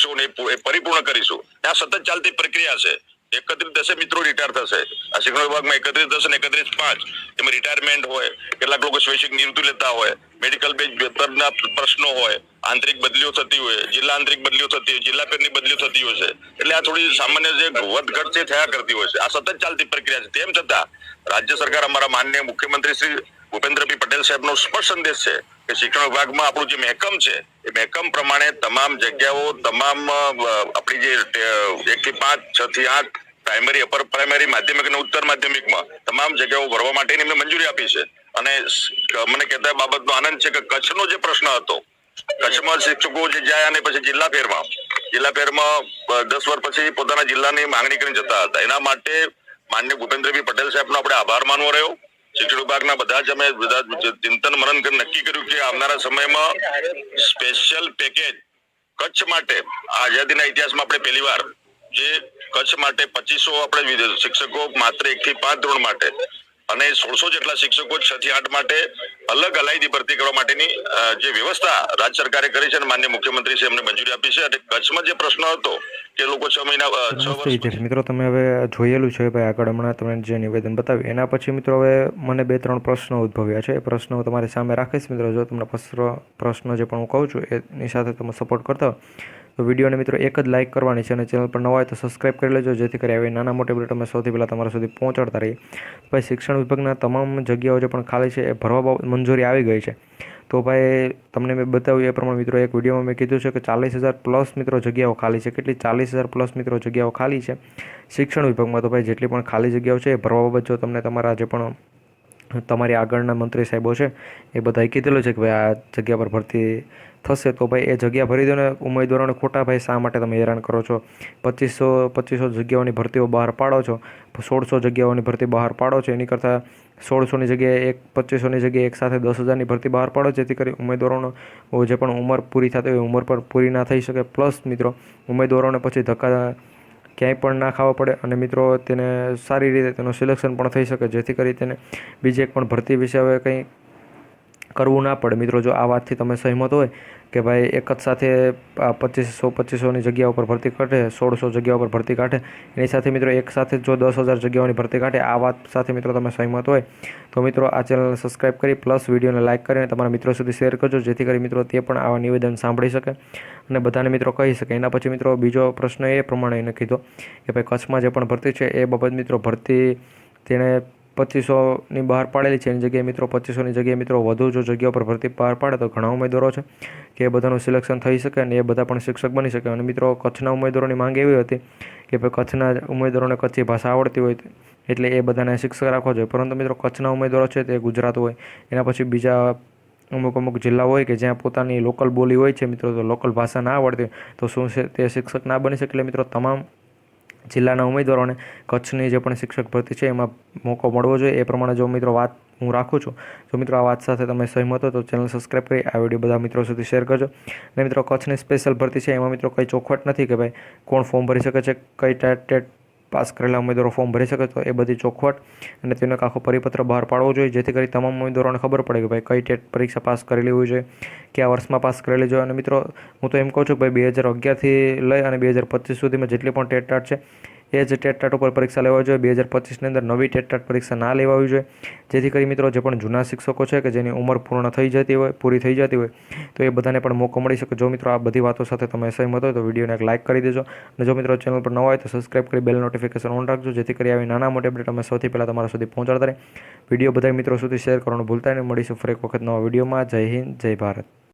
આપીશું ને એ પરિપૂર્ણ કરીશું। આ સતત ચાલતી પ્રક્રિયા છે। 31 મિત્રો રિટાયર થશે આ શિક્ષણ વિભાગમાં 31 ને 31/5 એમાં રિટાયરમેન્ટ હોય, કેટલાક લોકો સ્વૈચ્છિક નિવૃત્તિ લેતા હોય, મેડિકલ બેઝ વેતનના પ્રશ્નો હોય, આંતરિક બદલીઓ થતી હોય, જિલ્લા આંતરિક બદલીઓ થતી હોય, જિલ્લા પેરની બદલીઓ થતી હોય છે। એટલે આ થોડી સામાન્ય જે વધઘટ છે થયા કરતી હોય છે। આ સતત ચાલતી પ્રક્રિયા છે। તેમ છતાં રાજ્ય સરકાર અમારા માનનીય મુખ્યમંત્રી શ્રી ભૂપેન્દ્રભાઈ પટેલ સાહેબનો સ્પષ્ટ સંદેશ છે કે શિક્ષણ વિભાગમાં આપણું જે મહેકમ છે એ મહેકમ પ્રમાણે તમામ જગ્યાઓ, તમામ આપણી જે 1 થી 5, 6 થી 8 પ્રાઇમરી, અપર પ્રાઇમરી, માધ્યમિક અને ઉત્તર માધ્યમિકમાં તમામ જગ્યાઓ ભરવા માટેની એમને મંજૂરી આપી છે। અને મને કહેતા બાબતનો આનંદ છે કે કચ્છનો જે પ્રશ્ન હતો, કચ્છમાં શિક્ષકો જે જાય અને પછી જિલ્લા ફેરમાં 10 વર્ષ પછી પોતાના જિલ્લાની માંગણી કરીને જતા હતા, એના માટે માનનીય ભૂપેન્દ્રભાઈ પટેલ સાહેબનો આપણે આભાર માનવો રહ્યો। શિક્ષણ વિભાગના બધા જ અમે ચિંતન મનન કરી નક્કી કર્યું કે આવનારા સમયમાં સ્પેશિયલ પેકેજ કચ્છ માટે આઝાદીના ઇતિહાસમાં આપણે પહેલીવાર જે કચ્છ માટે 2500 આપણે શિક્ષકો માત્ર 1 થી 5 ધોરણ માટે અને 1600 જેટલા શિક્ષકો 6 થી 8 માટે અલગ અલાયદી ભરતી કરવા માટેની જે વ્યવસ્થા રાજ્ય સરકારે કરી છે અને માનનીય મુખ્યમંત્રી છે એમને મંજૂરી આપી છે। અને કચ્છમાં જે પ્રશ્ન હતો કે લોકો 6 મહિના 6 વર્ષ મિત્રો તમે હવે જોયેલું છે ભાઈ, આગળ હમણાં તમે જે નિવેદન બતાવ્યું એના પછી મિત્રો હવે મને 2-3 પ્રશ્નો ઉદ્ભવ્યા છે। એ પ્રશ્નો તમારી સામે રાખીશ મિત્રો। જો તમને પ્રશ્ન જે પણ હું કહું છું એની સાથે તમે સપોર્ટ કરતા હો તો વિડીયોને મિત્રો એક જ લાઇક કરવાની છે અને ચેનલ પર નવા હોય તો સબસ્ક્રાઇબ કરી લેજો, જેથી કરી આવી નાના મોટા વિડીયો અમે સૌથી પહેલાં તમારા સુધી પહોંચાડતા રહીએ। ભાઈ શિક્ષણ વિભાગના તમામ જગ્યાઓ જે પણ ખાલી છે એ ભરવા બાબત મંજૂરી આવી ગઈ છે। તો ભાઈ તમને મેં બતાવ્યું એ પ્રમાણે મિત્રો એક વિડીયોમાં મેં કીધું છે કે 40,000 પ્લસ મિત્રો જગ્યાઓ ખાલી છે। કેટલી 40,000 પ્લસ મિત્રો જગ્યાઓ ખાલી છે શિક્ષણ વિભાગમાં। તો ભાઈ જેટલી પણ ખાલી જગ્યાઓ છે એ ભરવા બાબત જો તમને તમારા જે પણ તમારી આગળના મંત્રી સાહેબો છે એ બધાએ કીધેલું છે કે ભાઈ આ જગ્યા પર ભરતી થશે તો ભાઈ એ જગ્યા ભરી દો ને। ઉમેદવારોને ખોટા ભાઈ શા માટે તમે હેરાન કરો છો? 2500 જગ્યાઓની ભરતીઓ બહાર પાડો છો, 1600 જગ્યાઓની ભરતી બહાર પાડો છો, એની કરતાં 1600ની જગ્યાએ 2500ની જગ્યાએ એક સાથે 10,000ની ભરતી બહાર પાડો, જેથી કરી ઉમેદવારોનો જે પણ ઉંમર પૂરી થતી હોય ઉંમર પર પૂરી ના થઈ શકે, પ્લસ મિત્રો ઉમેદવારોને પછી ધક્કા ક્યાંય પણ ના ખાવા પડે અને મિત્રો તેને સારી રીતે તેનું સિલેક્શન પણ થઈ શકે, જેથી કરી તેને બીજી એક પણ ભરતી વિશે હવે કંઈ કરવું ના પડે। મિત્રો જો આ વાતથી તમે સહમત હોય કે ભાઈ એક જ સાથે 2500ની જગ્યા ઉપર ભરતી કાઢે, 1600 જગ્યા ઉપર ભરતી કાઢે, એની સાથે મિત્રો એક સાથે જો 10,000 જગ્યાઓની ભરતી કાઢે, આ વાત સાથે મિત્રો તમે સહમત હોય તો મિત્રો આ ચેનલને સબસ્ક્રાઈબ કરી પ્લસ વિડીયોને લાઇક કરીને તમારા મિત્રો સુધી શેર કરજો, જેથી કરી મિત્રો તે પણ આવા નિવેદન સાંભળી શકે અને બધાને મિત્રો કહી શકે। એના પછી મિત્રો બીજો પ્રશ્ન એ પ્રમાણે એને કીધો કે ભાઈ કચ્છમાં જે પણ ભરતી છે એ બાબત મિત્રો ભરતી તેણે 2500ની બહાર પાડેલી છે, એની જગ્યાએ મિત્રો 2500ની જગ્યાએ મિત્રો વધુ જો જગ્યા પર ભરતી બહાર પાડે તો ઘણા ઉમેદવારો છે કે એ બધાનું સિલેક્શન થઈ શકે અને એ બધા પણ શિક્ષક બની શકે। અને મિત્રો કચ્છના ઉમેદવારોની માંગ એવી હતી કે ભાઈ કચ્છના ઉમેદવારોને કચ્છી ભાષા આવડતી હોય એટલે એ બધાને શિક્ષક રાખવા જોઈએ, પરંતુ મિત્રો કચ્છના ઉમેદવારો છે તે ગુજરાત હોય, એના પછી બીજા અમુક જિલ્લા હોય કે જ્યાં પોતાની લોકલ બોલી હોય છે મિત્રો, તો લોકલ ભાષા ના આવડતી તો શું છે તે શિક્ષક ના બની શકે। એટલે મિત્રો તમામ જિલ્લાના ઉમેદવારોને કચ્છની જે પણ શિક્ષક ભરતી છે એમાં મોકો મળવો જોઈએ। એ પ્રમાણે જો મિત્રો વાત હું રાખું છું, જો મિત્રો આ વાત સાથે તમે સહમત હો તો ચેનલ સબસ્ક્રાઈબ કરી આ વિડીયો બધા મિત્રો સુધી શેર કરજો। અને મિત્રો કચ્છની સ્પેશિયલ ભરતી છે એમાં મિત્રો કંઈ ચોખવટ નથી કે ભાઈ કોણ ફોર્મ ભરી શકે છે, કઈ ટેટ પાસ કરેલા ઉમેદવારો ફોર્મ ભરી શકે, તો એ બધી ચોખવટ અને તેનો એક આખો પરિપત્ર બહાર પાડવો જોઈએ, જેથી કરી તમામ ઉમેદવારોને ખબર પડે કે ભાઈ કઈ ટેટ પરીક્ષા પાસ કરેલી હોવી જોઈએ, કયા વર્ષમાં પાસ કરેલી જોઈએ। અને મિત્રો હું તો એમ કહું છું કે ભાઈ 2011થી લઈ અને 2025 સુધીમાં જેટલી પણ ટેટ ટાટ છે એ જ ટેટ ટાટ ઉપર પરીક્ષા લેવા જોઈએ। 2025ની અંદર નવી ટેટ ટાટ પરીક્ષા ના લેવાવી જોઈએ, જેથી કરી મિત્રો જે પણ જૂના શિક્ષકો છે કે જેની ઉંમર પૂરી થઈ જતી હોય તો એ બધાને પણ મોકો મળી શકે। જો મિત્રો આ બધી વાતો સાથે તમે સહમત હોય તો વિડીયોને એક લાઇક કરી દેજો અને જો મિત્રો ચેનલ પર નવા હોય તો સબસ્ક્રાઈબ કરી બેલ નોટિફિકેશન ઓન રાખજો, જેથી કરી આવી નાના મોટી અપડેટ અમે સૌથી પહેલાં તમારા સુધી પહોંચાડતા રહે। વિડીયો બધા મિત્રો સુધી શેર કરવાનું ભૂલતા નહીં। મળીશું ફરી એક વખત નવા વિડીયોમાં। જય હિન્દ, જય ભારત।